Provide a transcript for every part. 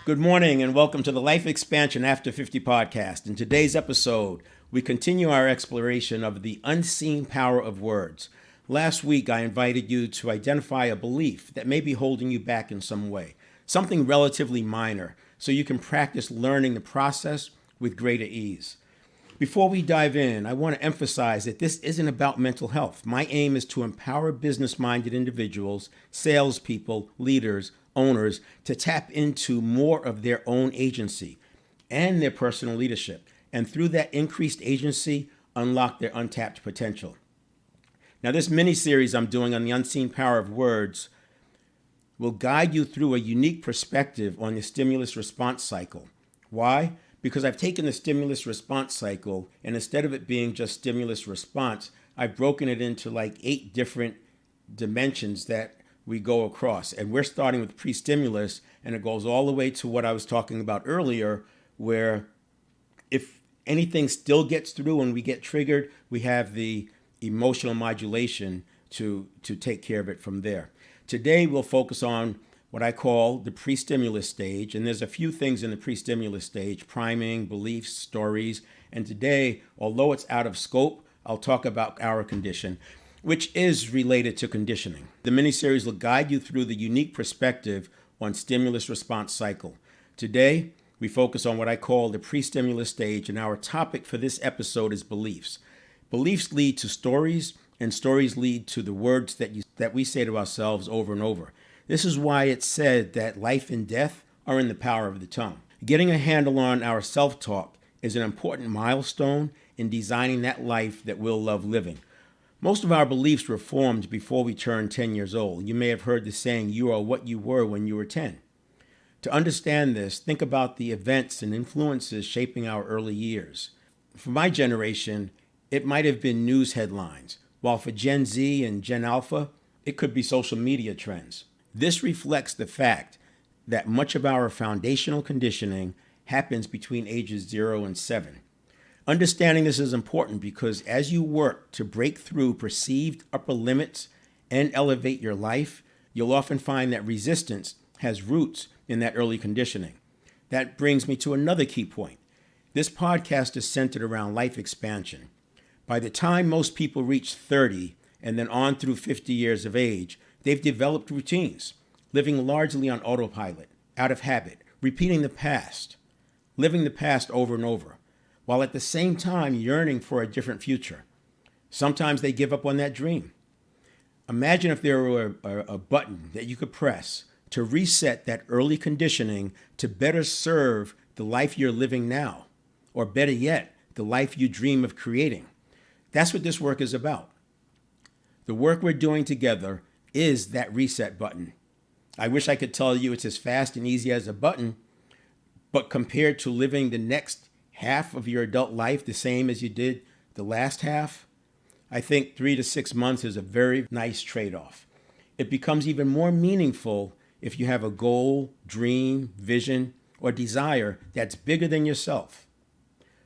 Good morning and welcome to the Life Expansion After 50 podcast. In today's episode, we continue our exploration of the unseen power of words. Last week, I invited you to identify a belief that may be holding you back in some way, something relatively minor, so you can practice learning the process with greater ease. Before we dive in, I want to emphasize that this isn't about mental health. My aim is to empower business-minded individuals, salespeople, leaders, owners to tap into more of their own agency and their personal leadership, and through that increased agency, unlock their untapped potential. Now, this mini-series I'm doing on the unseen power of words will guide you through a unique perspective on the stimulus response cycle. Why? Because I've taken the stimulus response cycle, and instead of it being just stimulus response, I've broken it into like 8 different dimensions that we go across. And we're starting with pre-stimulus, and it goes all the way to what I was talking about earlier, where if anything still gets through and we get triggered, we have the emotional modulation to take care of it from there. Today, we'll focus on what I call the pre-stimulus stage. And there's a few things in the pre-stimulus stage: priming, beliefs, stories. And today, although it's out of scope, I'll talk about our condition, which is related to conditioning. The mini-series will guide you through the unique perspective on stimulus response cycle. Today, we focus on what I call the pre-stimulus stage, and our topic for this episode is beliefs. Beliefs lead to stories, and stories lead to the words that we say to ourselves over and over. This is why it's said that life and death are in the power of the tongue. Getting a handle on our self-talk is an important milestone in designing that life that we'll love living. Most of our beliefs were formed before we turned 10 years old. You may have heard the saying, "You are what you were when you were 10." To understand this, think about the events and influences shaping our early years. For my generation, it might have been news headlines, while for Gen Z and Gen Alpha, it could be social media trends. This reflects the fact that much of our foundational conditioning happens between ages 0 and 7. Understanding this is important because as you work to break through perceived upper limits and elevate your life, you'll often find that resistance has roots in that early conditioning. That brings me to another key point. This podcast is centered around life expansion. By the time most people reach 30 and then on through 50 years of age, they've developed routines, living largely on autopilot, out of habit, repeating the past, living the past over and over, while at the same time yearning for a different future. Sometimes they give up on that dream. Imagine if there were a button that you could press to reset that early conditioning to better serve the life you're living now, or better yet, the life you dream of creating. That's what this work is about. The work we're doing together is that reset button. I wish I could tell you it's as fast and easy as a button, but compared to living the next half of your adult life the same as you did the last half, I think 3 to 6 months is a very nice trade-off. It becomes even more meaningful if you have a goal, dream, vision, or desire that's bigger than yourself,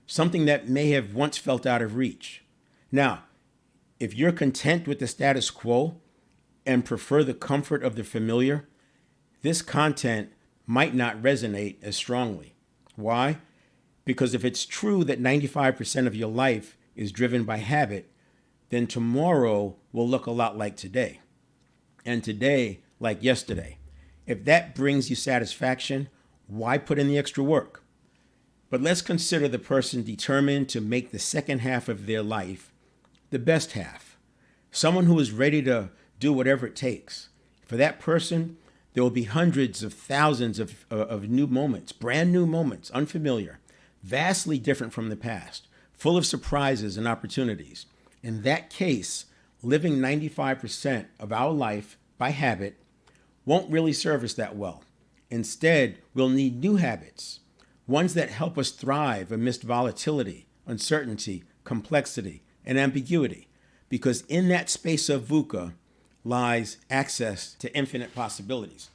something that may have once felt out of reach. Now, if you're content with the status quo and prefer the comfort of the familiar, this content might not resonate as strongly. Why? Because if it's true that 95% of your life is driven by habit, then tomorrow will look a lot like today, and today like yesterday. If that brings you satisfaction, why put in the extra work? But let's consider the person determined to make the second half of their life the best half, someone who is ready to do whatever it takes. For that person, there will be hundreds of thousands of new moments, brand new moments, unfamiliar, vastly different from the past, full of surprises and opportunities. In that case, living 95% of our life by habit won't really serve us that well. Instead, we'll need new habits, ones that help us thrive amidst volatility, uncertainty, complexity, and ambiguity, because in that space of VUCA lies access to infinite possibilities.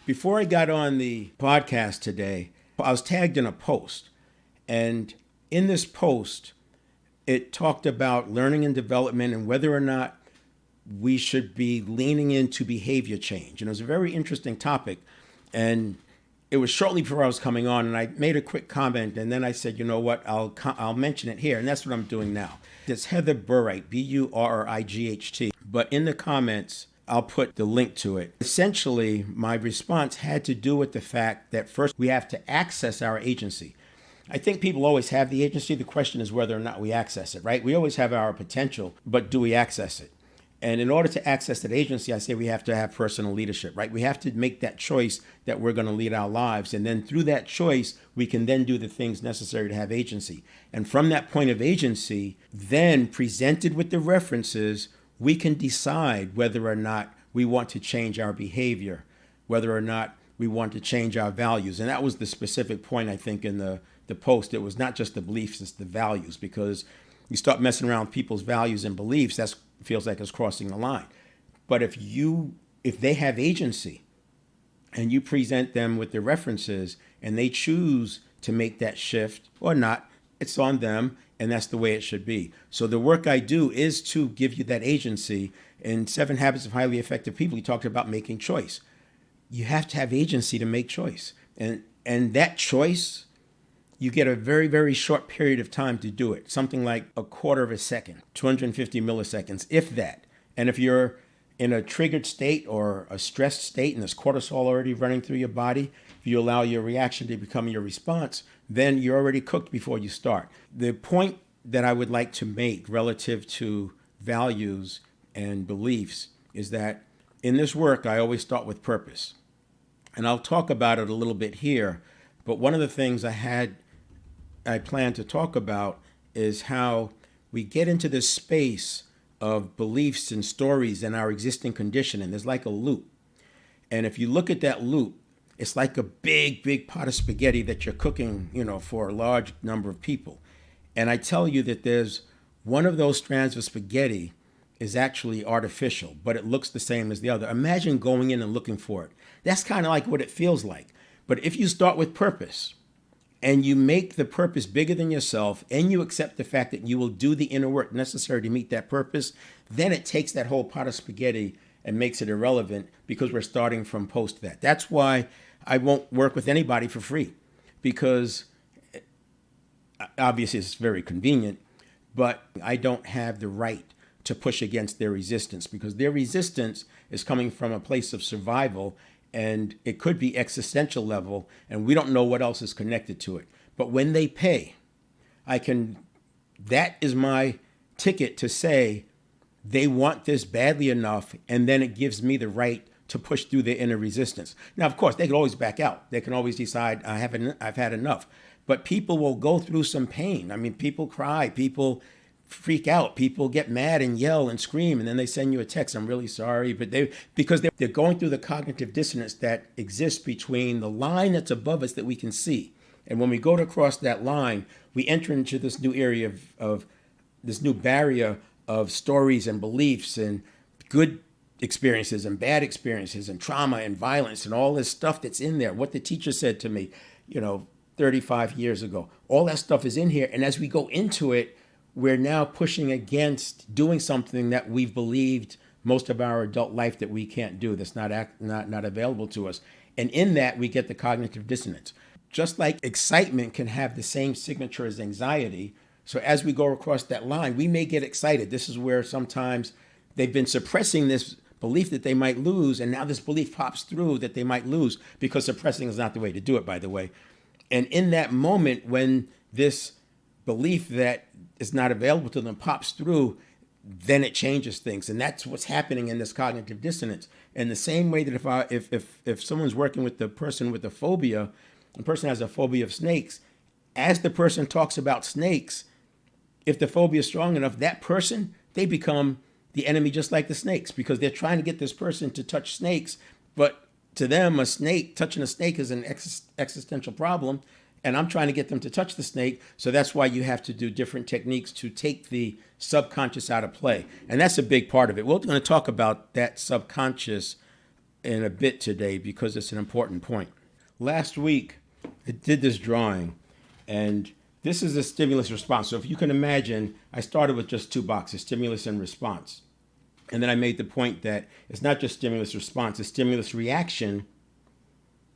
Before I got on the podcast today, I was tagged in a post, and in this post, it talked about learning and development and whether or not we should be leaning into behavior change. And it was a very interesting topic. And it was shortly before I was coming on, and I made a quick comment, and then I said, you know what, I'll mention it here, and that's what I'm doing now. It's 𝘁𝗵𝗶𝘀, B-U-R-R-I-G-H-T. But in the comments, I'll put the link to it. Essentially, my response had to do with the fact that first we have to access our agency. I think people always have the agency. The question is whether or not we access it, right? We always have our potential, but do we access it? And in order to access that agency, I say we have to have personal leadership, right? We have to make that choice that we're going to lead our lives. And then through that choice, we can then do the things necessary to have agency. And from that point of agency, then presented with the references, we can decide whether or not we want to change our behavior, whether or not we want to change our values. And that was the specific point, I think, in the post. It was not just the beliefs, it's the values, because you start messing around with people's values and beliefs, that feels like it's crossing the line. But if they have agency and you present them with the references and they choose to make that shift or not, it's on them, and that's the way it should be. So the work I do is to give you that agency. In 7 Habits of Highly Effective People, he talked about making choice. You have to have agency to make choice. And that choice, you get a very, very short period of time to do it. Something like a quarter of a second, 250 milliseconds, if that. And if you're in a triggered state or a stressed state and there's cortisol already running through your body, if you allow your reaction to become your response, then you're already cooked before you start. The point that I would like to make relative to values and beliefs is that in this work, I always start with purpose. And I'll talk about it a little bit here. But one of the things I plan to talk about is how we get into this space of beliefs and stories and our existing conditioning. There's like a loop. And if you look at that loop, it's like a big, big pot of spaghetti that you're cooking, for a large number of people. And I tell you that there's one of those strands of spaghetti is actually artificial, but it looks the same as the other. Imagine going in and looking for it. That's kind of like what it feels like. But if you start with purpose, and you make the purpose bigger than yourself, and you accept the fact that you will do the inner work necessary to meet that purpose, then it takes that whole pot of spaghetti and makes it irrelevant, because we're starting from post that. That's why I won't work with anybody for free, because obviously it's very convenient, but I don't have the right to push against their resistance, because their resistance is coming from a place of survival, and it could be existential level, and we don't know what else is connected to it. But when they pay, that is my ticket to say they want this badly enough, and then it gives me the right to push through their inner resistance. Now, of course, they can always back out. They can always decide, I've had enough. But people will go through some pain. I mean, people cry, people freak out, people get mad and yell and scream, and then they send you a text, I'm really sorry, but because they're going through the cognitive dissonance that exists between the line that's above us that we can see. And when we go to cross that line, we enter into this new area of this new barrier of stories and beliefs and good experiences and bad experiences and trauma and violence and all this stuff that's in there. What the teacher said to me, 35 years ago, all that stuff is in here. And as we go into it, we're now pushing against doing something that we've believed most of our adult life that we can't do, that's not available to us. And in that, we get the cognitive dissonance. Just like excitement can have the same signature as anxiety, so as we go across that line, we may get excited. This is where sometimes they've been suppressing this belief that they might lose, and now this belief pops through that they might lose, because suppressing is not the way to do it, by the way. And in that moment, when this belief that is not available to them pops through, then it changes things. And that's what's happening in this cognitive dissonance. In the same way that if someone's working with the person with a phobia, the person has a phobia of snakes, as the person talks about snakes, if the phobia is strong enough, that person, they become the enemy just like the snakes, because they're trying to get this person to touch snakes. But to them, touching a snake is an existential problem. And I'm trying to get them to touch the snake. So that's why you have to do different techniques to take the subconscious out of play. And that's a big part of it. We're going to talk about that subconscious in a bit today, because it's an important point. Last week, I did this drawing, and this is a stimulus response. So if you can imagine, I started with just 2 boxes, stimulus and response. And then I made the point that it's not just stimulus response, it's stimulus reaction,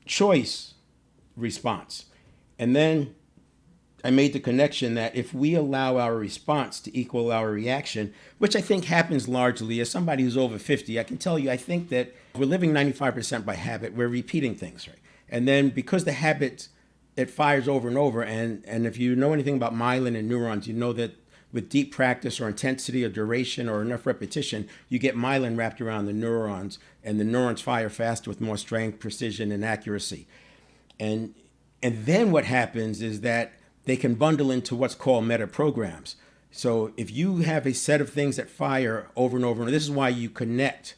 choice, response. And then I made the connection that if we allow our response to equal our reaction, which I think happens largely as somebody who's over 50, I can tell you, I think that we're living 95% by habit. We're repeating things, right? And then because the habit, it fires over and over. And if you know anything about myelin and neurons, you know that with deep practice or intensity or duration or enough repetition, you get myelin wrapped around the neurons, and the neurons fire faster with more strength, precision, and accuracy. And then what happens is that they can bundle into what's called meta programs. So if you have a set of things that fire over and over, and this is why you connect.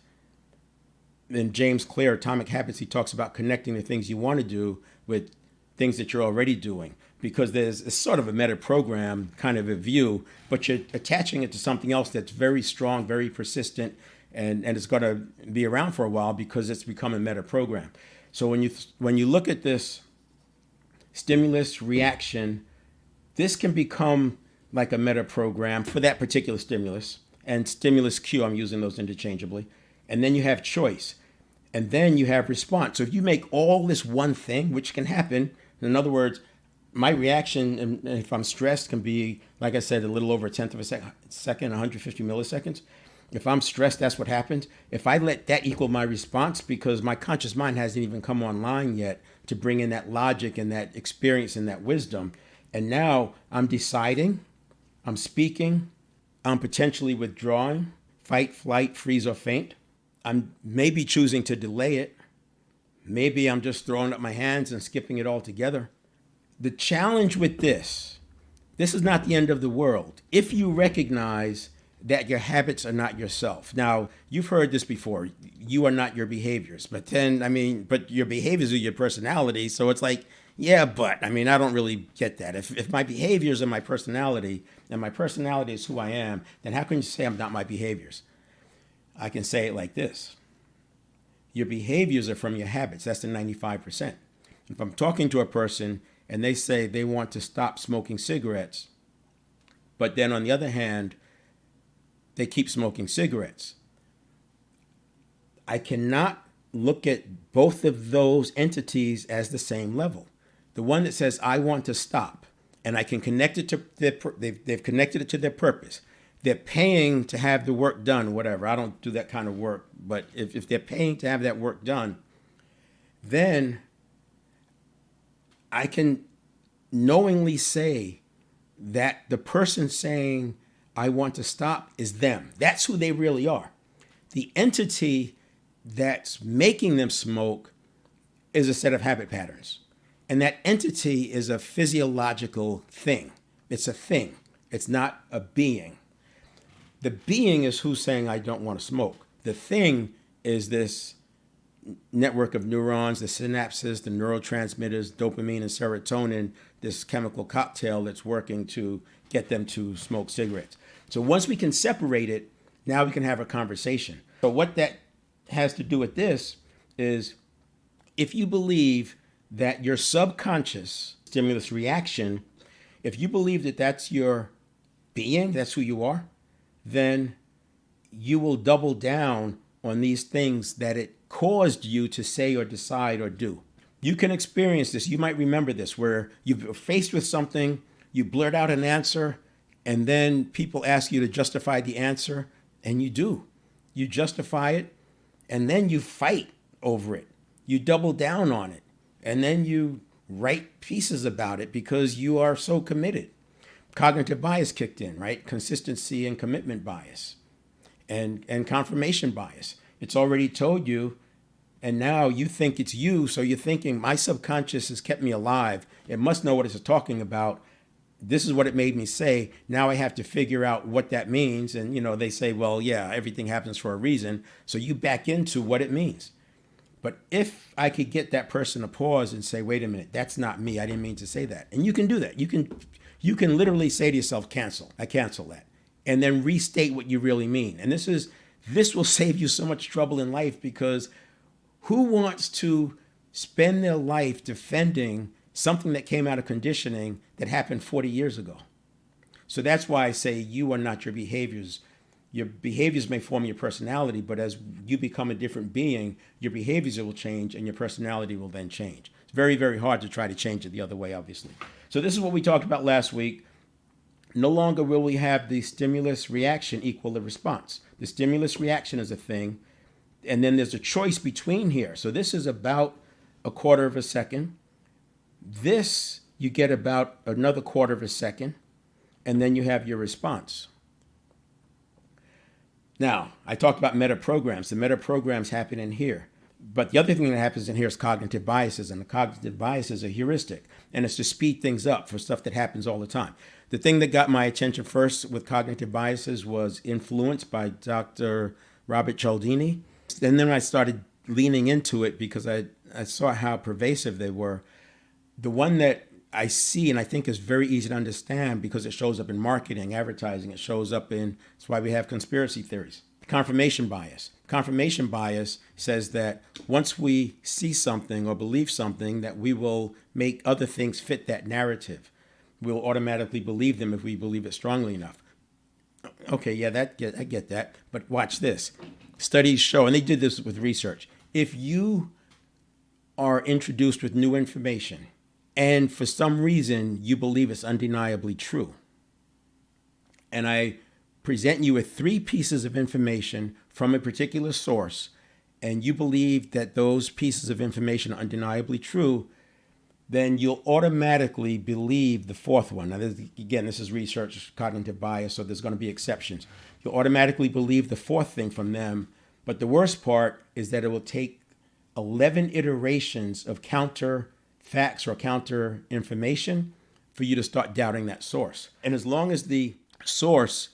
In James Clear, Atomic Habits, he talks about connecting the things you want to do with things that you're already doing, because there's a sort of a meta program kind of a view, but you're attaching it to something else that's very strong, very persistent, and it's going to be around for a while because it's become a meta program. So when you look at this stimulus reaction, this can become like a meta program for that particular stimulus, and stimulus cue, I'm using those interchangeably. And then you have choice, and then you have response. So if you make all this one thing, which can happen, in other words, my reaction, if I'm stressed, can be, like I said, a little over a tenth of a second, 150 milliseconds. If I'm stressed, that's what happens. If I let that equal my response, because my conscious mind hasn't even come online yet to bring in that logic and that experience and that wisdom, and now I'm deciding, I'm speaking, I'm potentially withdrawing, fight, flight, freeze, or faint. I'm maybe choosing to delay it. Maybe I'm just throwing up my hands and skipping it all together. The challenge with this is not the end of the world if you recognize that your habits are not yourself. Now, you've heard this before. You are not your behaviors. But your behaviors are your personality. So it's like, yeah, but, I don't really get that. If my behaviors are my personality, and my personality is who I am, then how can you say I'm not my behaviors? I can say it like this. Your behaviors are from your habits. That's the 95%. If I'm talking to a person and they say they want to stop smoking cigarettes, but then on the other hand, they keep smoking cigarettes, I cannot look at both of those entities as the same level. The one that says, I want to stop, and I can connect it to they've connected it to their purpose. They're paying to have the work done, whatever. I don't do that kind of work. But if they're paying to have that work done, then I can knowingly say that the person saying, I want to stop, is them. That's who they really are. The entity that's making them smoke is a set of habit patterns. And that entity is a physiological thing. It's a thing. It's not a being. The being is who's saying, I don't want to smoke. The thing is this network of neurons, the synapses, the neurotransmitters, dopamine and serotonin, this chemical cocktail that's working to get them to smoke cigarettes. So once we can separate it, now we can have a conversation. So what that has to do with this is, if you believe that your subconscious stimulus reaction, if you believe that that's your being, that's who you are, then you will double down on these things that it caused you to say or decide or do. You can experience this. You might remember this, where you're faced with something, you blurt out an answer, and then people ask you to justify the answer, and you do. You justify it, and then you fight over it. You double down on it, and then you write pieces about it because you are so committed. Cognitive bias kicked in, right? Consistency and commitment bias and confirmation bias. It's already told you, and now you think it's you, so you're thinking, my subconscious has kept me alive. It must know what it's talking about. This is what it made me say. Now I have to figure out what that means. And, they say, well, yeah, everything happens for a reason. So you back into what it means. But if I could get that person to pause and say, wait a minute, that's not me. I didn't mean to say that. And you can do that. You can literally say to yourself, cancel. I cancel that. And then restate what you really mean. And this will save you so much trouble in life, because who wants to spend their life defending something that came out of conditioning that happened 40 years ago? So that's why I say you are not your behaviors. Your behaviors may form your personality, but as you become a different being, your behaviors will change and your personality will then change. It's very, very hard to try to change it the other way, obviously. So this is what we talked about last week. No longer will we have the stimulus reaction equal the response. The stimulus reaction is a thing, and then there's a choice between here. So this is about a quarter of a second. This, you get about another quarter of a second, and then you have your response. Now, I talked about meta programs. The meta programs happen in here. But the other thing that happens in here is cognitive biases, and the cognitive biases are heuristic, and it's to speed things up for stuff that happens all the time. The thing that got my attention first with cognitive biases was Influence by Dr. Robert Cialdini. And then I started leaning into it because I saw how pervasive they were. The one that I see and I think is very easy to understand because it shows up in marketing, advertising, it shows up in, that's why we have conspiracy theories. Confirmation bias. Confirmation bias says that once we see something or believe something, that we will make other things fit that narrative. We'll automatically believe them if we believe it strongly enough. Okay, yeah, I get that. But watch this. Studies show, and they did this with research, if you are introduced with new information and for some reason you believe it's undeniably true, and I present you with 3 pieces of information from a particular source, and you believe that those pieces of information are undeniably true, then you'll automatically believe the 4th one. Now, this is research, cognitive bias, so there's going to be exceptions. You'll automatically believe the 4th thing from them, but the worst part is that it will take 11 iterations of counter facts or counter information for you to start doubting that source. And as long as the source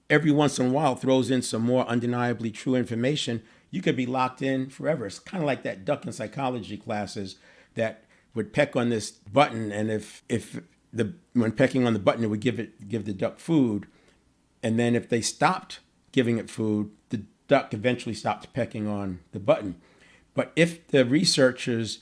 every once in a while throws in some more undeniably true information, you could be locked in forever. It's kind of like that duck in psychology classes that would peck on this button, and when pecking on the button, it would give the duck food, and then if they stopped giving it food, the duck eventually stopped pecking on the button. But if the researchers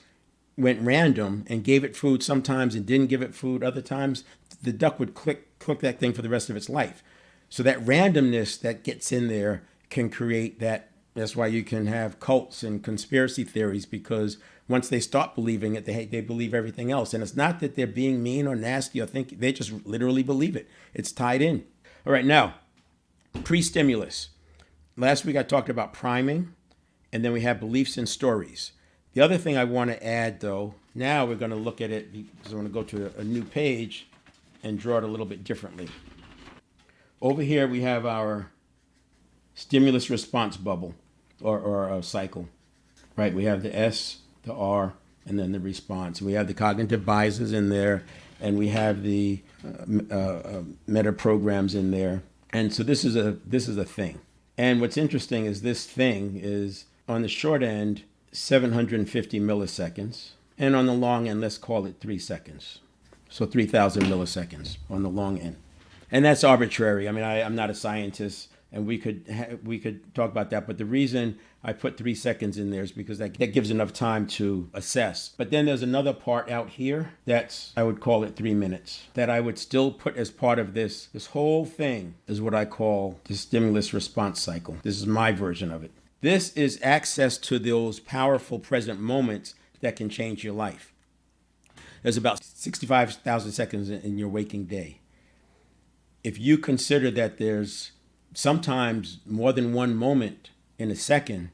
went random and gave it food sometimes and didn't give it food other times, the duck would click that thing for the rest of its life. So that randomness that gets in there can create that. That's why you can have cults and conspiracy theories, because once they stop believing it, they believe everything else. And it's not that they're being mean or nasty or think, they just literally believe it. It's tied in. All right, now, pre-stimulus. Last week I talked about priming, and then we have beliefs and stories. The other thing I want to add, though, now we're going to look at it because I want to go to a new page and draw it a little bit differently. Over here we have our stimulus response bubble or cycle, right? We have the S, the R, and then the response. We have the cognitive biases in there, and we have the meta programs in there. And so this is a thing. And what's interesting is this thing is on the short end, 750 milliseconds, and on the long end, let's call it 3 seconds. So 3,000 milliseconds on the long end. And that's arbitrary. I mean, I'm not a scientist, and we could talk about that. But the reason I put 3 seconds in there is because that gives enough time to assess. But then there's another part out here that's, I would call it 3 minutes, that I would still put as part of this. This whole thing is what I call the stimulus response cycle. This is my version of it. This is access to those powerful present moments that can change your life. There's about 65,000 seconds in your waking day. If you consider that there's sometimes more than one moment in a second,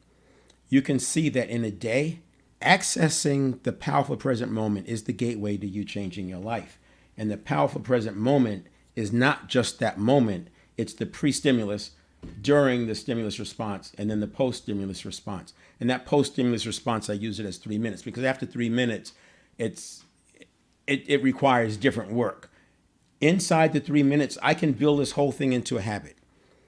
you can see that in a day, accessing the powerful present moment is the gateway to you changing your life. And the powerful present moment is not just that moment, it's the pre-stimulus, during the stimulus response, and then the post-stimulus response. And that post-stimulus response, I use it as 3 minutes, because after 3 minutes, it requires different work. Inside the 3 minutes, I can build this whole thing into a habit.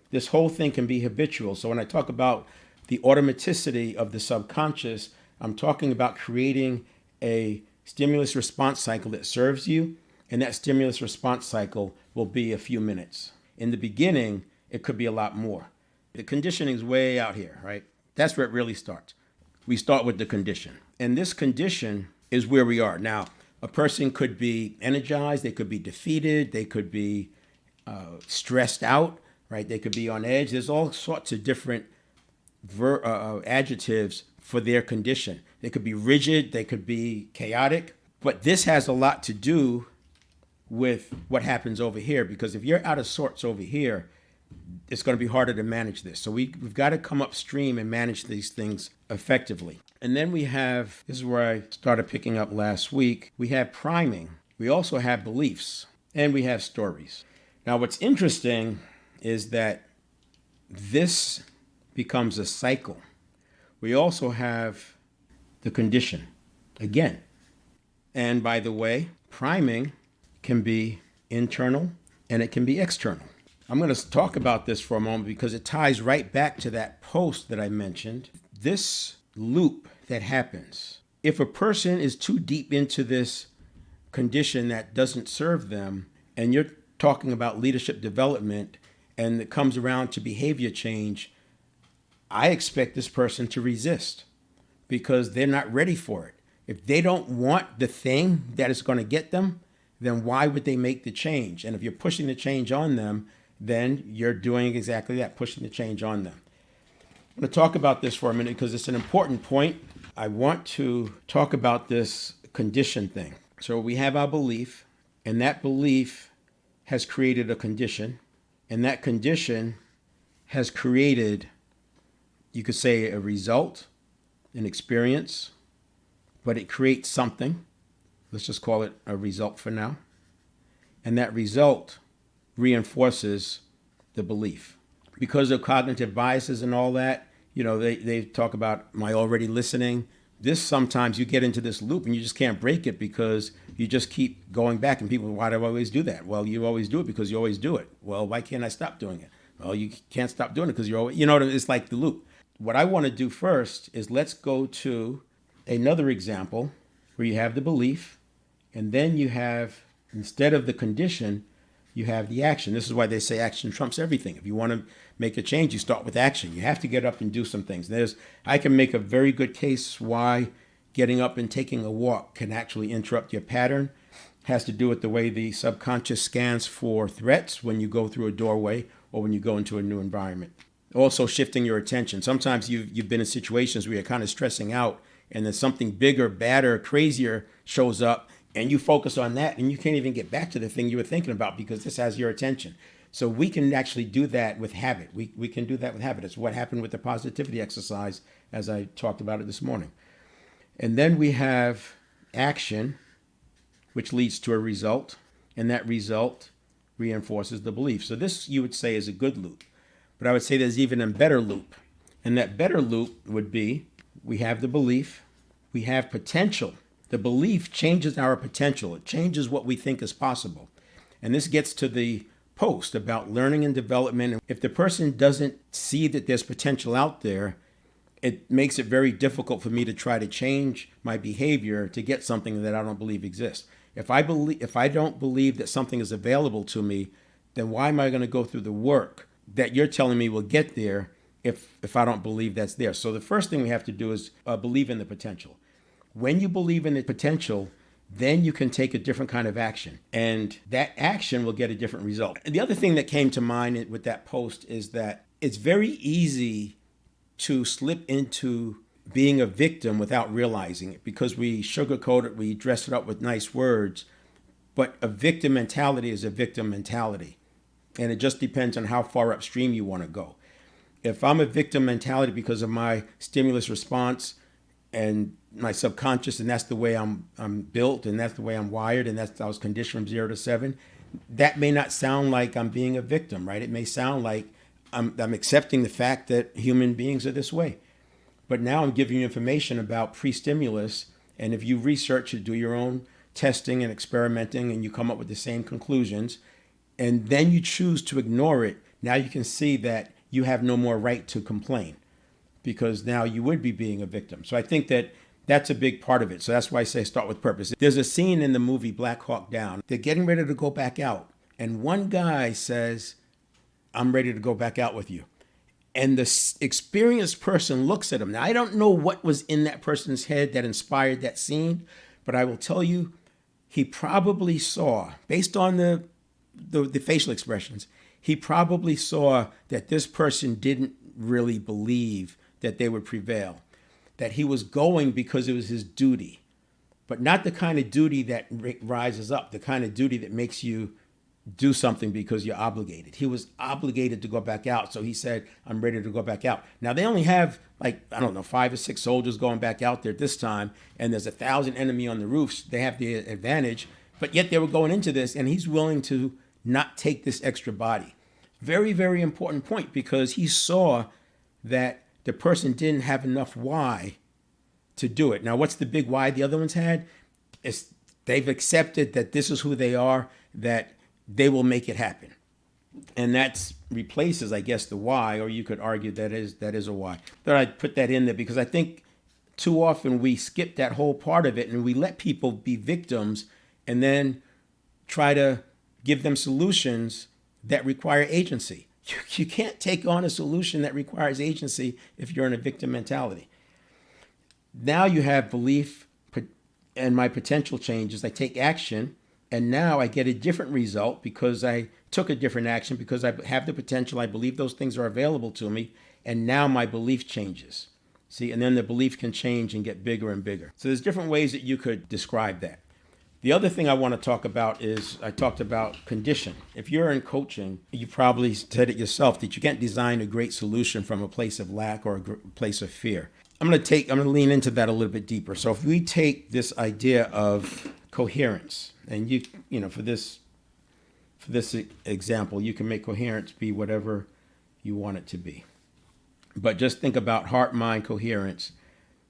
This whole thing can be habitual. So when I talk about the automaticity of the subconscious, I'm talking about creating a stimulus response cycle that serves you, and that stimulus response cycle will be a few minutes. In the beginning, it could be a lot more. The conditioning is way out here, right? That's where it really starts. We start with the condition. And this condition is where we are. Now, a person could be energized, they could be defeated, they could be stressed out, right? They could be on edge. There's all sorts of different adjectives for their condition. They could be rigid, they could be chaotic, but this has a lot to do with what happens over here, because if you're out of sorts over here, it's going to be harder to manage this. So we've got to come upstream and manage these things effectively. And then we have, this is where I started picking up last week, we have priming. We also have beliefs, and we have stories. Now, what's interesting is that this becomes a cycle. We also have the condition again. And by the way, priming can be internal and it can be external. I'm going to talk about this for a moment because it ties right back to that post that I mentioned. This loop that happens, if a person is too deep into this condition that doesn't serve them, and you're talking about leadership development and it comes around to behavior change, I expect this person to resist because they're not ready for it. If they don't want the thing that is going to get them, then why would they make the change? And if you're pushing the change on them, then you're doing exactly that, pushing the change on them. I'm going to talk about this for a minute because it's an important point. I want to talk about this condition thing. So we have our belief, and that belief has created a condition, and that condition has created, you could say, a result, an experience, but it creates something. Let's just call it a result for now. And that result reinforces the belief. Because of cognitive biases and all that, they talk about, am I already listening? This, sometimes you get into this loop and you just can't break it because you just keep going back, and people, why do I always do that? Well, you always do it because you always do it. Well, why can't I stop doing it? Well, you can't stop doing it because you're always, it's like the loop. What I want to do first is let's go to another example where you have the belief, and then you have, instead of the condition, you have the action. This is why they say action trumps everything. If you want to make a change, you start with action. You have to get up and do some things. I can make a very good case why getting up and taking a walk can actually interrupt your pattern. It has to do with the way the subconscious scans for threats when you go through a doorway or when you go into a new environment. Also shifting your attention. Sometimes you've been in situations where you're kind of stressing out and then something bigger, badder, crazier shows up, and you focus on that and you can't even get back to the thing you were thinking about because this has your attention. So we can actually do that with habit. We can do that with habit. It's what happened with the positivity exercise as I talked about it this morning. And then we have action, which leads to a result, and that result reinforces the belief. So this, you would say, is a good loop. But I would say there's even a better loop. And that better loop would be, we have the belief, we have potential. The belief changes our potential. It changes what we think is possible. And this gets to the post about learning and development. If the person doesn't see that there's potential out there, it makes it very difficult for me to try to change my behavior to get something that I don't believe exists. If I don't believe that something is available to me, then why am I going to go through the work that you're telling me will get there if I don't believe that's there? So the first thing we have to do is believe in the potential. When you believe in the potential, then you can take a different kind of action, and that action will get a different result. And the other thing that came to mind with that post is that it's very easy to slip into being a victim without realizing it because we sugarcoat it, we dress it up with nice words, but a victim mentality is a victim mentality, and it just depends on how far upstream you want to go. If I'm a victim mentality because of my stimulus response and my subconscious, and that's the way I'm built, and that's the way I'm wired, and I was conditioned from 0 to 7, that may not sound like I'm being a victim, right? It may sound like I'm accepting the fact that human beings are this way. But now I'm giving you information about pre-stimulus, and if you research it, do your own testing and experimenting, and you come up with the same conclusions, and then you choose to ignore it, now you can see that you have no more right to complain because now you would be being a victim. So I think that that's a big part of it. So that's why I say start with purpose. There's a scene in the movie Black Hawk Down. They're getting ready to go back out, and one guy says, I'm ready to go back out with you. And the experienced person looks at him. Now, I don't know what was in that person's head that inspired that scene, but I will tell you, he probably saw, based on the facial expressions, he probably saw that this person didn't really believe that they would prevail, that he was going because it was his duty, but not the kind of duty that rises up, the kind of duty that makes you do something because you're obligated. He was obligated to go back out. So he said, I'm ready to go back out. Now they only have 5 or 6 soldiers going back out there this time. And there's 1,000 enemy on the roofs. They have the advantage, but yet they were going into this and he's willing to not take this extra body. Very, very important point, because he saw that the person didn't have enough why to do it. Now, what's the big why the other ones had? They've accepted that this is who they are, that they will make it happen. And that replaces, I guess, the why, or you could argue that is a why. But I put that in there because I think too often we skip that whole part of it and we let people be victims and then try to give them solutions that require agency. You can't take on a solution that requires agency if you're in a victim mentality. Now you have belief and my potential changes. I take action. And now I get a different result because I took a different action, because I have the potential. I believe those things are available to me. And now my belief changes. See, and then the belief can change and get bigger and bigger. So there's different ways that you could describe that. The other thing I want to talk about is I talked about condition. If you're in coaching, you probably said it yourself that you can't design a great solution from a place of lack or a place of fear. I'm going to lean into that a little bit deeper. So if we take this idea of coherence, and for this example, you can make coherence be whatever you want it to be. But just think about heart-mind coherence.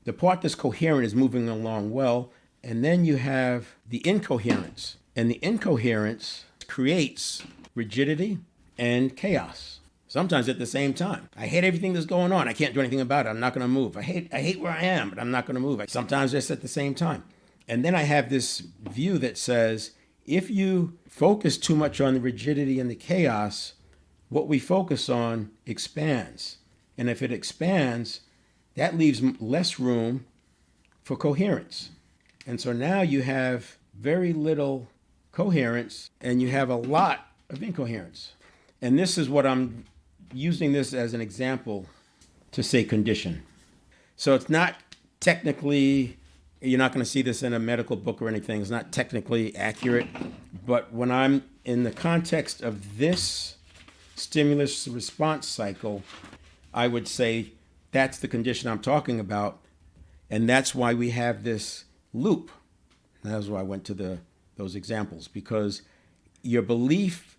The part that's coherent is moving along well, and then you have the incoherence. And the incoherence creates rigidity and chaos, sometimes at the same time. I hate everything that's going on. I can't do anything about it. I'm not going to move. I hate where I am, but I'm not going to move. Sometimes it's at the same time. And then I have this view that says, if you focus too much on the rigidity and the chaos, what we focus on expands. And if it expands, that leaves less room for coherence. And so now you have very little coherence and you have a lot of incoherence. And this is what I'm using this as an example to say condition. So it's not technically, you're not going to see this in a medical book or anything. It's not technically accurate. But when I'm in the context of this stimulus response cycle, I would say that's the condition I'm talking about. And that's why we have this loop. That's why I went to those examples, because your belief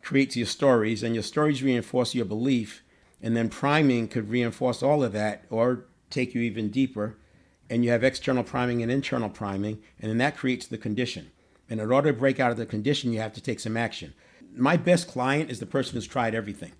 creates your stories and your stories reinforce your belief. And then priming could reinforce all of that or take you even deeper. And you have external priming and internal priming, and then that creates the condition. And in order to break out of the condition, you have to take some action. My best client is the person who's tried everything.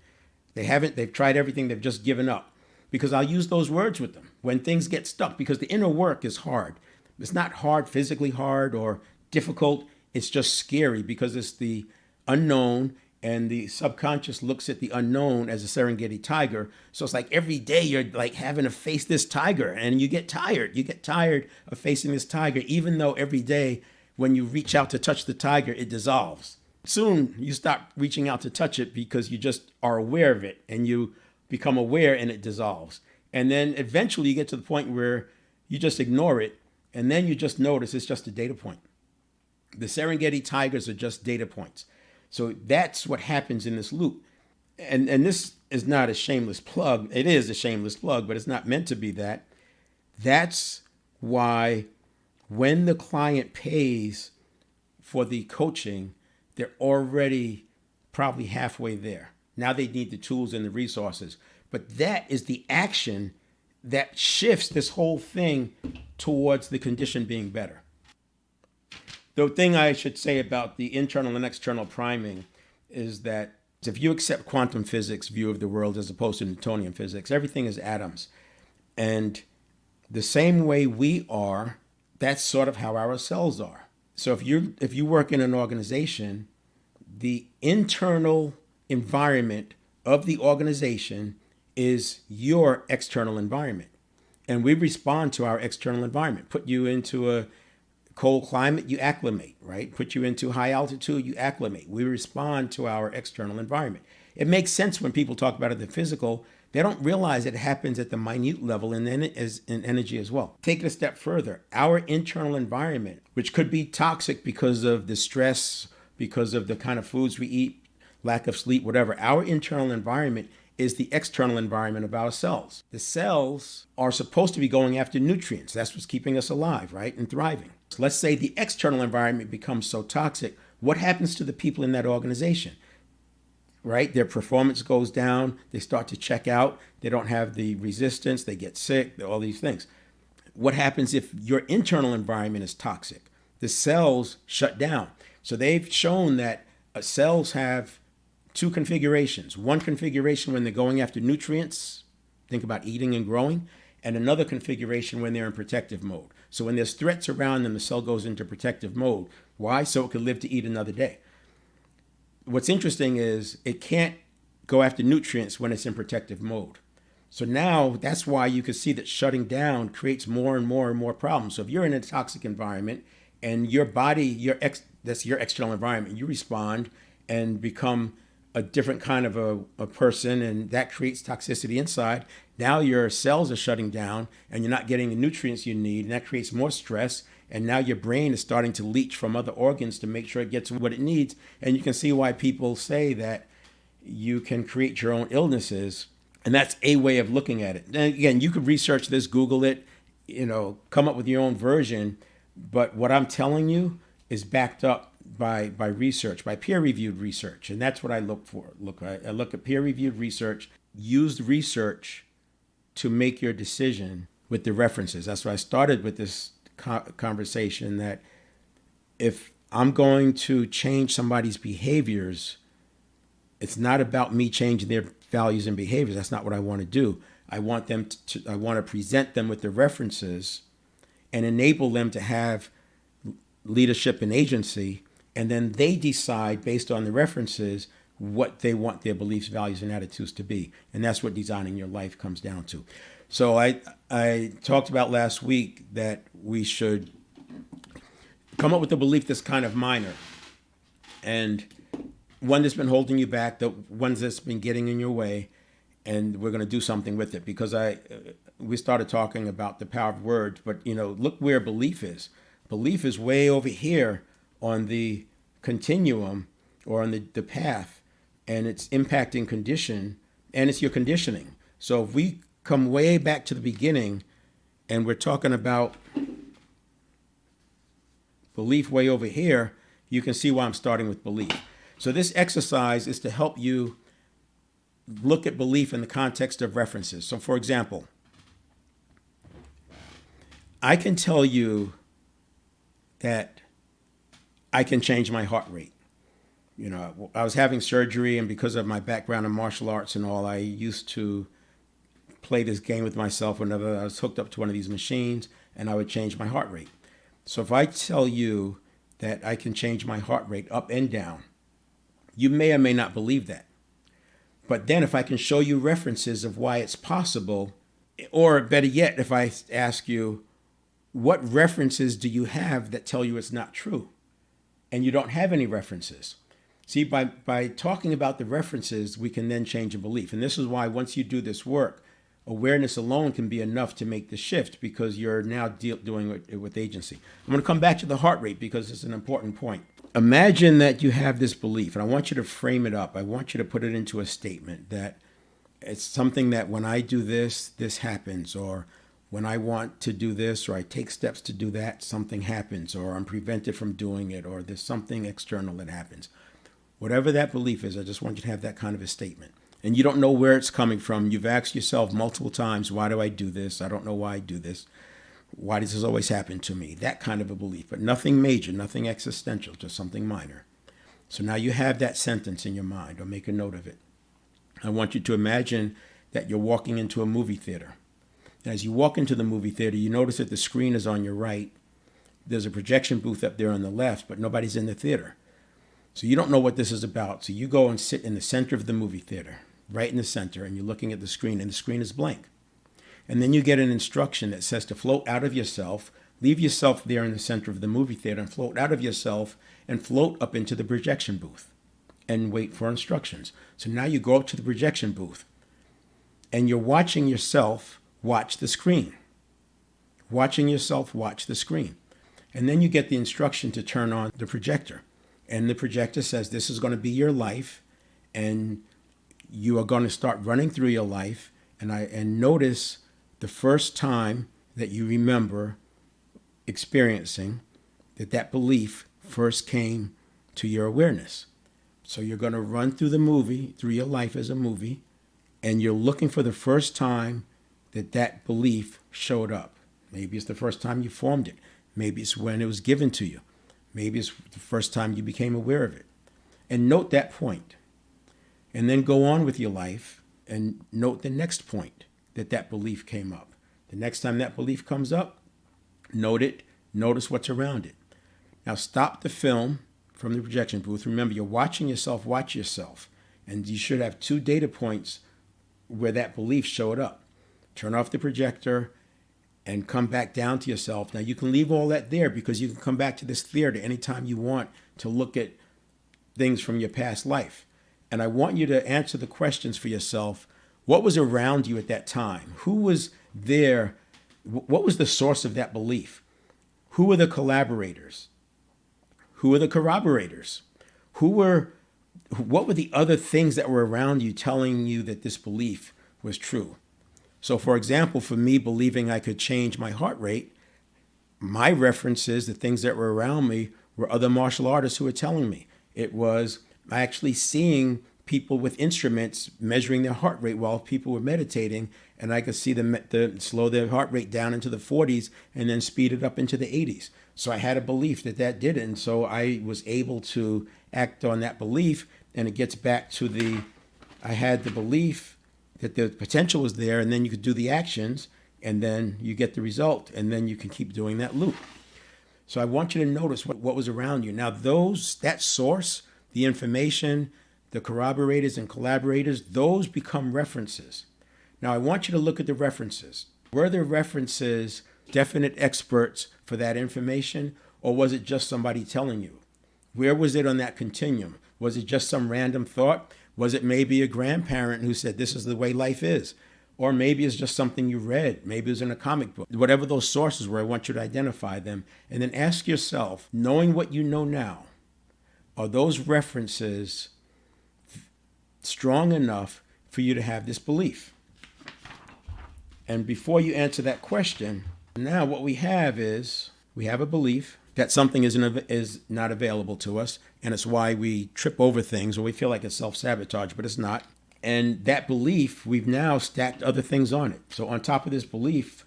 They've tried everything, they've just given up. Because I'll use those words with them when things get stuck, because the inner work is hard. It's not hard, physically hard or difficult. It's just scary because it's the unknown, and the subconscious looks at the unknown as a Serengeti tiger. So it's like every day you're like having to face this tiger, and you get tired. You get tired of facing this tiger, even though every day when you reach out to touch the tiger, it dissolves. Soon you stop reaching out to touch it because you just are aware of it, and you become aware and it dissolves. And then eventually you get to the point where you just ignore it, and then you just notice it's just a data point. The Serengeti tigers are just data points. So that's what happens in this loop. And this is not a shameless plug. It is a shameless plug, but it's not meant to be that. That's why when the client pays for the coaching, they're already probably halfway there. Now they need the tools and the resources. But that is the action that shifts this whole thing towards the condition being better. The thing I should say about the internal and external priming is that if you accept quantum physics view of the world as opposed to Newtonian physics, everything is atoms. And the same way we are, that's sort of how our cells are. So if you work in an organization, the internal environment of the organization is your external environment. And we respond to our external environment. Put you into a Cold climate, you acclimate, right? Put you into high altitude, you acclimate. We respond to our external environment. It makes sense when people talk about it, the physical. They don't realize it happens at the minute level in energy as well. Take it a step further. Our internal environment, which could be toxic because of the stress, because of the kind of foods we eat, lack of sleep, whatever, our internal environment is the external environment of our cells. The cells are supposed to be going after nutrients. That's what's keeping us alive, right? And thriving. So let's say the external environment becomes so toxic. What happens to the people in that organization? Right? Their performance goes down. They start to check out. They don't have the resistance. They get sick, all these things. What happens if your internal environment is toxic? The cells shut down. So they've shown that cells have two configurations. One configuration when they're going after nutrients, think about eating and growing, and another configuration when they're in protective mode. So when there's threats around them, the cell goes into protective mode. Why? So it can live to eat another day. What's interesting is it can't go after nutrients when it's in protective mode. So now that's why you can see that shutting down creates more and more and more problems. So if you're in a toxic environment and your body, that's your external environment, you respond and become a different kind of a person, and that creates toxicity inside. Now your cells are shutting down and you're not getting the nutrients you need, and that creates more stress. And now your brain is starting to leach from other organs to make sure it gets what it needs. And you can see why people say that you can create your own illnesses. And that's a way of looking at it. And again, you could research this, Google it, come up with your own version. But what I'm telling you is backed up by research, by peer-reviewed research. And that's what I look for. I look at peer-reviewed research, used research to make your decision with the references. That's why I started with this conversation, that if I'm going to change somebody's behaviors, it's not about me changing their values and behaviors. That's not what I want to do. I want to present them with the references and enable them to have leadership and agency, and then they decide based on the references what they want their beliefs, values, and attitudes to be. And that's what designing your life comes down to. So I talked about last week that we should come up with a belief that's kind of minor, and one that's been holding you back, the ones that's been getting in your way, and we're going to do something with it. Because we started talking about the power of words, but look where belief is. Belief is way over here on the continuum or on the path, and it's impacting condition, and it's your conditioning. So if we come way back to the beginning and we're talking about belief way over here, you can see why I'm starting with belief. So this exercise is to help you look at belief in the context of references. So for example, I can tell you that I can change my heart rate. I was having surgery, and because of my background in martial arts and all, I used to play this game with myself whenever I was hooked up to one of these machines, and I would change my heart rate. So if I tell you that I can change my heart rate up and down, you may or may not believe that. But then if I can show you references of why it's possible, or better yet, if I ask you, what references do you have that tell you it's not true? And you don't have any references. See, by talking about the references, we can then change a belief. And this is why once you do this work, awareness alone can be enough to make the shift, because you're now doing it with agency. I'm going to come back to the heart rate because it's an important point. Imagine that you have this belief, and I want you to frame it up. I want you to put it into a statement that it's something that when I do this, this happens, or when I want to do this, or I take steps to do that, something happens, or I'm prevented from doing it, or there's something external that happens. Whatever that belief is, I just want you to have that kind of a statement. And you don't know where it's coming from. You've asked yourself multiple times, why do I do this? I don't know why I do this. Why does this always happen to me? That kind of a belief, but nothing major, nothing existential, just something minor. So now you have that sentence in your mind, or make a note of it. I want you to imagine that you're walking into a movie theater. And as you walk into the movie theater, you notice that the screen is on your right. There's a projection booth up there on the left, but nobody's in the theater. So you don't know what this is about. So you go and sit in the center of the movie theater, right in the center, and you're looking at the screen, and the screen is blank. And then you get an instruction that says to float out of yourself, Leave yourself there in the center of the movie theater and float out of yourself and float up into the projection booth and wait for instructions. So now you go up to the projection booth and you're watching yourself watch the screen. Watching yourself watch the screen. And then you get the instruction to turn on the projector. And the projector says this is going to be your life, and you are going to start running through your life. And notice the first time that you remember experiencing that belief first came to your awareness. So you're going to run through the movie, through your life as a movie, and you're looking for the first time that belief showed up. Maybe it's the first time you formed it. Maybe it's when it was given to you. Maybe it's the first time you became aware of it. And note that point. And then go on with your life and note the next point that belief came up. The next time that belief comes up, note it. Notice what's around it. Now stop the film from the projection booth. Remember, you're watching yourself watch yourself. And you should have 2 data points where that belief showed up. Turn off the projector and come back down to yourself. Now you can leave all that there because you can come back to this theater anytime you want to look at things from your past life. And I want you to answer the questions for yourself. What was around you at that time? Who was there? What was the source of that belief? Who were the collaborators? Who were the corroborators? What were the other things that were around you telling you that this belief was true? So for example, for me believing I could change my heart rate, my references, the things that were around me, were other martial artists who were telling me. It was actually seeing people with instruments measuring their heart rate while people were meditating, and I could see them slow their heart rate down into the 40s and then speed it up into the 80s. So I had a belief that did it, and so I was able to act on that belief, and it gets back to I had the belief that the potential was there, and then you could do the actions, and then you get the result, and then you can keep doing that loop. So I want you to notice what was around you. Now that source, the information, the corroborators and collaborators, those become references. Now I want you to look at the references. Were the references definite experts for that information, or was it just somebody telling you? Where was it on that continuum? Was it just some random thought? Was it maybe a grandparent who said, this is the way life is? Or maybe it's just something you read. Maybe it was in a comic book. Whatever those sources were, I want you to identify them. And then ask yourself, knowing what you know now, are those references strong enough for you to have this belief? And before you answer that question, now what we have is, we have a belief that something is not available to us, and it's why we trip over things or we feel like it's self-sabotage, but it's not. And that belief, we've now stacked other things on it. So on top of this belief,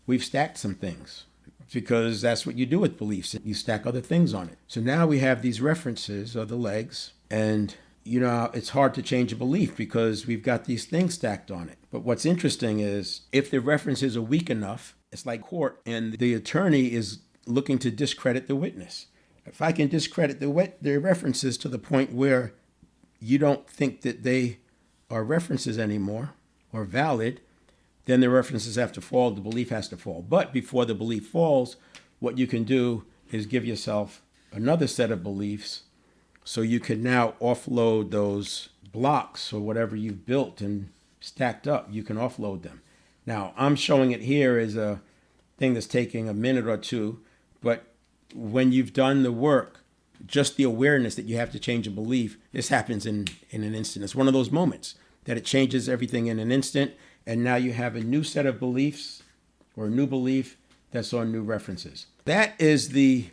we've stacked some things, because that's what you do with beliefs. You stack other things on it. So now we have these references, or the legs, and it's hard to change a belief because we've got these things stacked on it. But what's interesting is if the references are weak enough, it's like court, and the attorney is looking to discredit the witness. If I can discredit the references to the point where you don't think that they are references anymore or valid, then the references have to fall, the belief has to fall. But before the belief falls, what you can do is give yourself another set of beliefs so you can now offload those blocks or whatever you've built and stacked up. You can offload them. Now, I'm showing it here as a thing that's taking a minute or two, but when you've done the work, just the awareness that you have to change a belief, this happens in an instant. It's one of those moments that it changes everything in an instant, and now you have a new set of beliefs or a new belief that's on new references. That is the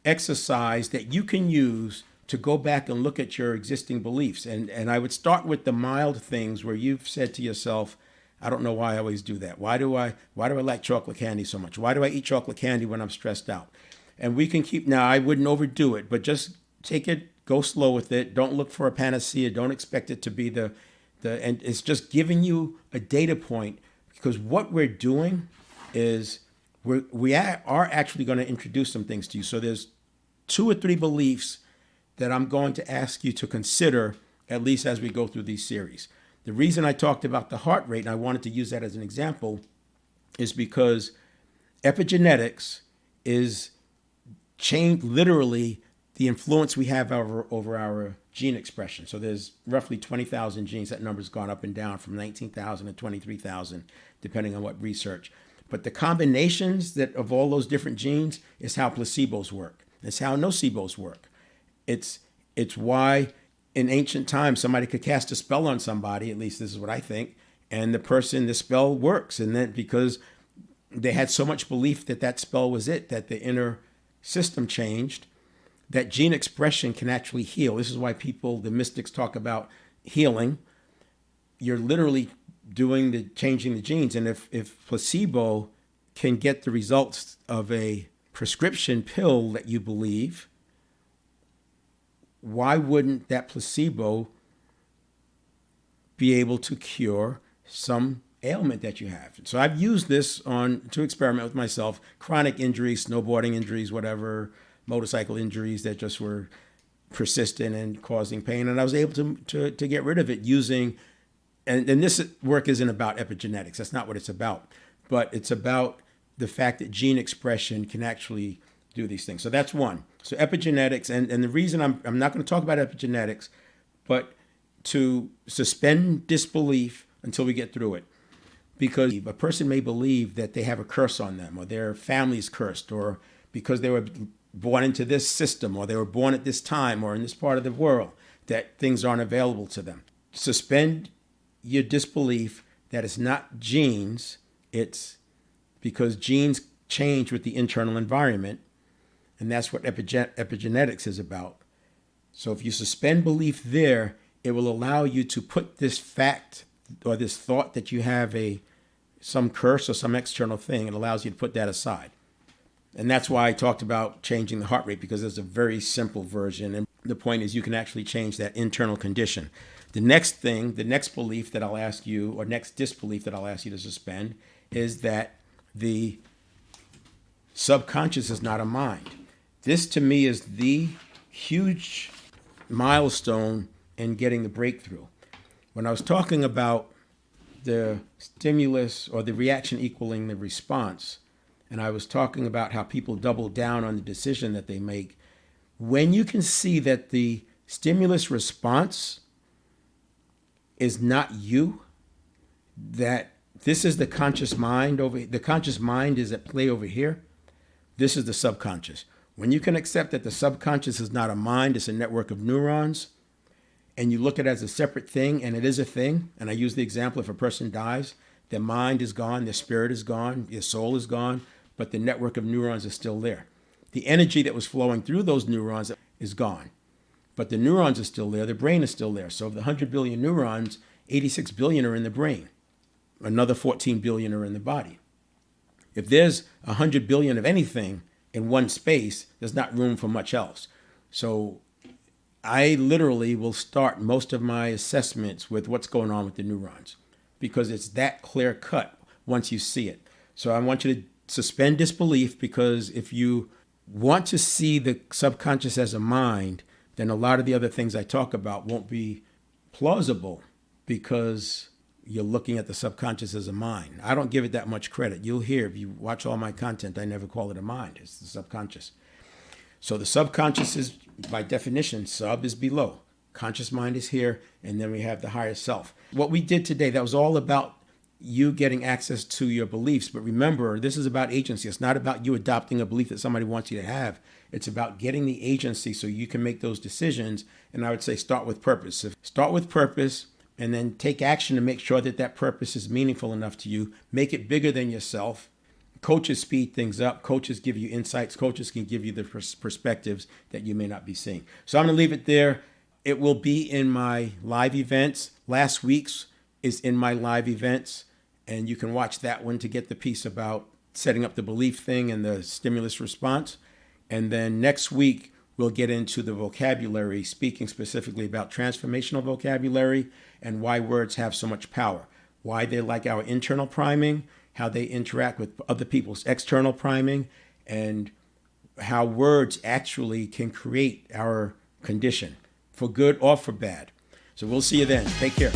exercise that you can use to go back and look at your existing beliefs. And I would start with the mild things where you've said to yourself, I don't know why I always do that. Why do I like chocolate candy so much? Why do I eat chocolate candy when I'm stressed out? And we can now, I wouldn't overdo it, but just take it, go slow with it. Don't look for a panacea. Don't expect it to be and it's just giving you a data point, because what we're doing is we are actually going to introduce some things to you. So there's 2 or 3 beliefs that I'm going to ask you to consider, at least as we go through these series. The reason I talked about the heart rate, and I wanted to use that as an example, is because Epigenetics is literally the influence we have over our gene expression. So there's roughly 20,000 genes. That number's gone up and down from 19,000 to 23,000, depending on what research. But the combinations of all those different genes is how placebos work. It's how nocebos work. It's why in ancient times somebody could cast a spell on somebody, at least this is what I think, and the spell works. And then because they had so much belief that spell was it, that the inner system changed, that gene expression can actually heal. This is why the mystics talk about healing. You're literally changing the genes. And if placebo can get the results of a prescription pill that you believe, why wouldn't that placebo be able to cure some ailment that you have? So I've used this to experiment with myself, chronic injuries, snowboarding injuries, whatever, motorcycle injuries that just were persistent and causing pain. And I was able to get rid of it using, and this work isn't about epigenetics. That's not what it's about. But it's about the fact that gene expression can actually do these things. So that's one. So epigenetics, and the reason I'm not going to talk about epigenetics, but to suspend disbelief until we get through it. Because a person may believe that they have a curse on them, or their family's cursed, or because they were born into this system, or they were born at this time, or in this part of the world, that things aren't available to them. Suspend your disbelief that it's not genes, it's because genes change with the internal environment, and that's what epigenetics is about. So if you suspend belief there, it will allow you to put this fact or this thought that you have some curse or some external thing. It allows you to put that aside. And that's why I talked about changing the heart rate, because there's a very simple version. And the point is you can actually change that internal condition. The next belief that I'll ask you, or next disbelief that I'll ask you to suspend, is that the subconscious is not a mind. This to me is the huge milestone in getting the breakthrough. When I was talking about the stimulus or the reaction equaling the response, and I was talking about how people double down on the decision that they make, when you can see that the stimulus response is not you, that this is the conscious mind the conscious mind is at play over here, this is the subconscious. When you can accept that the subconscious is not a mind, it's a network of neurons, and you look at it as a separate thing, and it is a thing, and I use the example, if a person dies, their mind is gone, their spirit is gone, their soul is gone, but the network of neurons is still there. The energy that was flowing through those neurons is gone, but the neurons are still there, the brain is still there. So of the 100 billion neurons, 86 billion are in the brain. Another 14 billion are in the body. If there's 100 billion of anything in one space, there's not room for much else. So I literally will start most of my assessments with what's going on with the neurons, because it's that clear cut once you see it. So I want you to suspend disbelief, because if you want to see the subconscious as a mind, then a lot of the other things I talk about won't be plausible, because you're looking at the subconscious as a mind. I don't give it that much credit. You'll hear, if you watch all my content, I never call it a mind. It's the subconscious. So the subconscious is, by definition, sub is below. Conscious mind is here, and then we have the higher self. What we did today, that was all about you getting access to your beliefs. But remember, this is about agency. It's not about you adopting a belief that somebody wants you to have. It's about getting the agency so you can make those decisions. And I would say start with purpose. Start with purpose, and then take action to make sure that purpose is meaningful enough to you. Make it bigger than yourself. Coaches speed things up. Coaches give you insights. Coaches can give you the perspectives that you may not be seeing. So I'm going to leave it there. It will be in my live events. Last week's is in my live events, and you can watch that one to get the piece about setting up the belief thing and the stimulus response. And then next week, we'll get into the vocabulary, speaking specifically about transformational vocabulary and why words have so much power, why they're like our internal priming, how they interact with other people's external priming, and how words actually can create our condition for good or for bad. So we'll see you then. Take care.